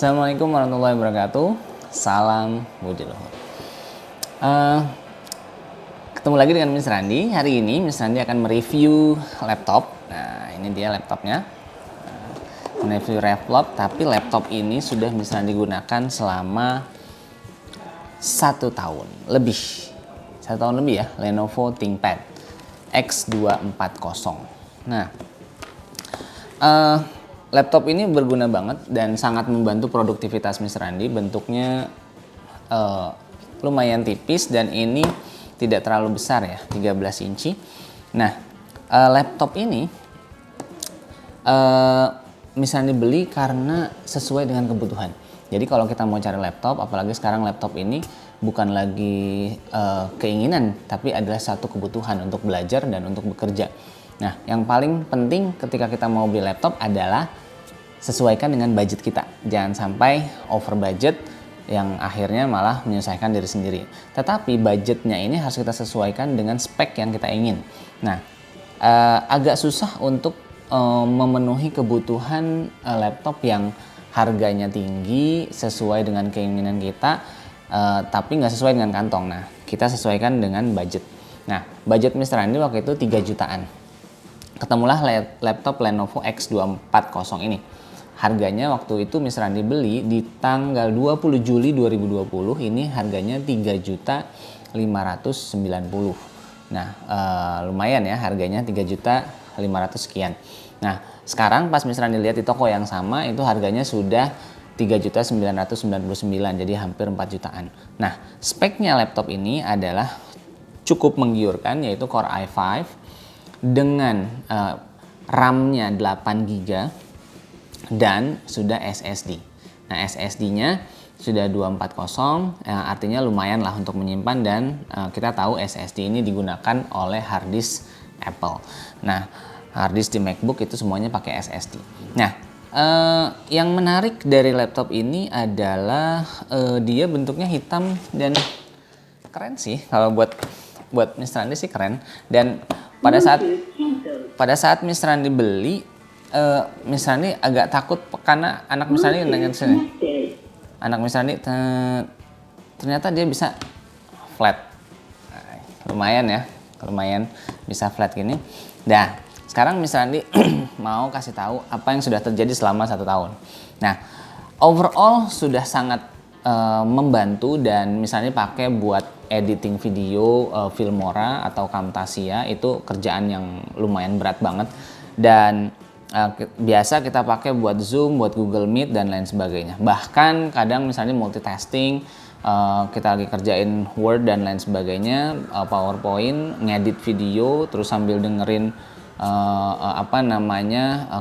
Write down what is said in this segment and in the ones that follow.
Assalamualaikum warahmatullahi wabarakatuh. Salam Budi Luhur. Ketemu lagi dengan Miss Randi. Hari ini Miss Randi akan mereview laptop. Nah, ini dia laptopnya. Mereview laptop, tapi laptop ini sudah Miss Randi gunakan selama 1 tahun lebih. 1 tahun lebih ya, Lenovo ThinkPad X240. Nah, laptop ini berguna banget dan sangat membantu produktivitas Miss Randi. Bentuknya lumayan tipis dan ini tidak terlalu besar ya, 13 inci. Nah, laptop ini Miss Randi beli karena sesuai dengan kebutuhan. Jadi kalau kita mau cari laptop, apalagi sekarang laptop ini bukan lagi keinginan, tapi adalah satu kebutuhan untuk belajar dan untuk bekerja. Nah, yang paling penting ketika kita mau beli laptop adalah sesuaikan dengan budget kita. Jangan sampai over budget yang akhirnya malah menyusahkan diri sendiri. Tetapi budgetnya ini harus kita sesuaikan dengan spek yang kita ingin. Nah, agak susah untuk memenuhi kebutuhan laptop yang harganya tinggi sesuai dengan keinginan kita, tapi nggak sesuai dengan kantong. Nah, kita sesuaikan dengan budget. Nah, budget Mr. Randi waktu itu 3 jutaan. Ketemulah laptop Lenovo X240 ini. Harganya waktu itu Miss Randi beli di tanggal 20 Juli 2020, ini harganya 3.590. Nah, lumayan ya harganya 3.500 sekian. Nah, sekarang pas Miss Randi lihat di toko yang sama itu harganya sudah 3.999, jadi hampir 4 jutaan. Nah, speknya laptop ini adalah cukup menggiurkan, yaitu Core i5 dengan RAM-nya 8 GB dan sudah SSD. Nah, SSD-nya sudah 240, artinya lumayan lah untuk menyimpan, dan kita tahu SSD ini digunakan oleh harddisk Apple. Nah, harddisk di MacBook itu semuanya pakai SSD. Nah, yang menarik dari laptop ini adalah dia bentuknya hitam dan keren sih. Kalau buat Miss Randi sih keren. Dan pada saat Miss Randi beli, Miss Randi agak takut karena anak Miss Randi nanya sini. Anak Miss Randi ternyata dia bisa flat. Nah, lumayan bisa flat gini. Nah, sekarang Miss Randi mau kasih tahu apa yang sudah terjadi selama 1 tahun. Nah, overall sudah sangat membantu, dan misalnya pakai buat editing video Filmora atau Camtasia, itu kerjaan yang lumayan berat banget, dan biasa kita pakai buat Zoom, buat Google Meet dan lain sebagainya. Bahkan kadang misalnya multitasking, kita lagi kerjain Word dan lain sebagainya, PowerPoint, ngedit video, terus sambil dengerin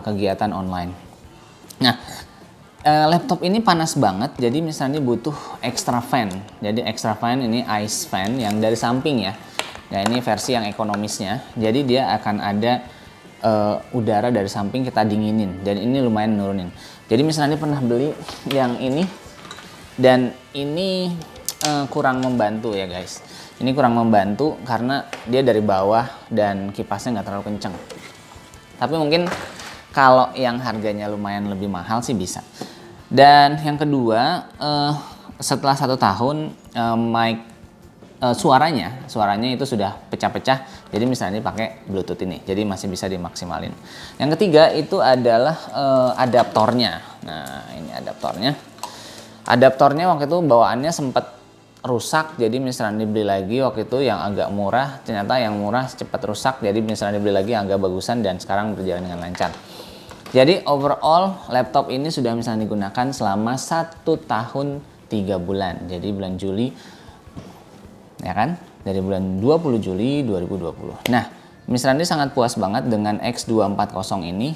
kegiatan online. Nah, laptop ini panas banget, jadi misalnya butuh extra fan. Jadi extra fan ini ice fan yang dari samping ya. Nah, ini versi yang ekonomisnya. Jadi dia akan ada udara dari samping kita dinginin, dan ini lumayan nurunin. Jadi misalnya pernah beli yang ini, dan ini kurang membantu ya guys. Ini kurang membantu karena dia dari bawah dan kipasnya nggak terlalu kenceng. Tapi mungkin kalau yang harganya lumayan lebih mahal sih bisa. Dan yang kedua, setelah 1 tahun mic suaranya itu sudah pecah-pecah, jadi misalnya pakai Bluetooth ini, jadi masih bisa dimaksimalin. Yang ketiga itu adalah adaptornya. Nah, ini adaptornya waktu itu bawaannya sempat rusak, jadi Miss Randi beli lagi waktu itu yang agak murah. Ternyata yang murah cepat rusak, jadi Miss Randi beli lagi yang agak bagusan, dan sekarang berjalan dengan lancar. Jadi overall laptop ini sudah Miss Randi digunakan selama 1 tahun 3 bulan, jadi bulan Juli ya kan, dari bulan 20 Juli 2020. Nah, Miss Randi sangat puas banget dengan X240 ini.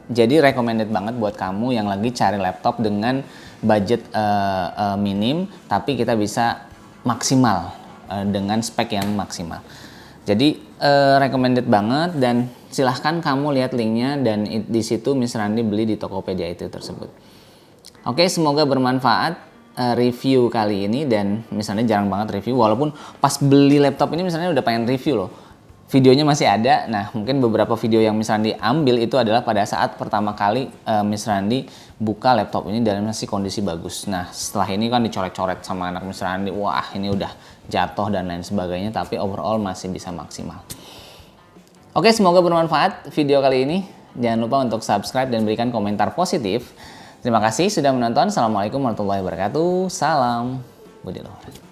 Jadi recommended banget buat kamu yang lagi cari laptop dengan budget minim, tapi kita bisa maksimal dengan spek yang maksimal. Jadi recommended banget, dan silahkan kamu lihat linknya, dan di situ Miss Randi beli di Tokopedia itu tersebut. Oke, semoga bermanfaat review kali ini, dan misalnya jarang banget review, walaupun pas beli laptop ini misalnya udah pengen review loh. videonya masih ada. Nah, mungkin beberapa video yang Miss Randi ambil itu adalah pada saat pertama kali Miss Randi buka laptop ini dalam masih kondisi bagus. Nah, setelah ini kan dicoret-coret sama anak Miss Randi. Wah, ini udah jatuh dan lain sebagainya, tapi overall masih bisa maksimal. Oke, semoga bermanfaat video kali ini. Jangan lupa untuk subscribe dan berikan komentar positif. Terima kasih sudah menonton. Assalamualaikum warahmatullahi wabarakatuh. Salam Budi Luhur.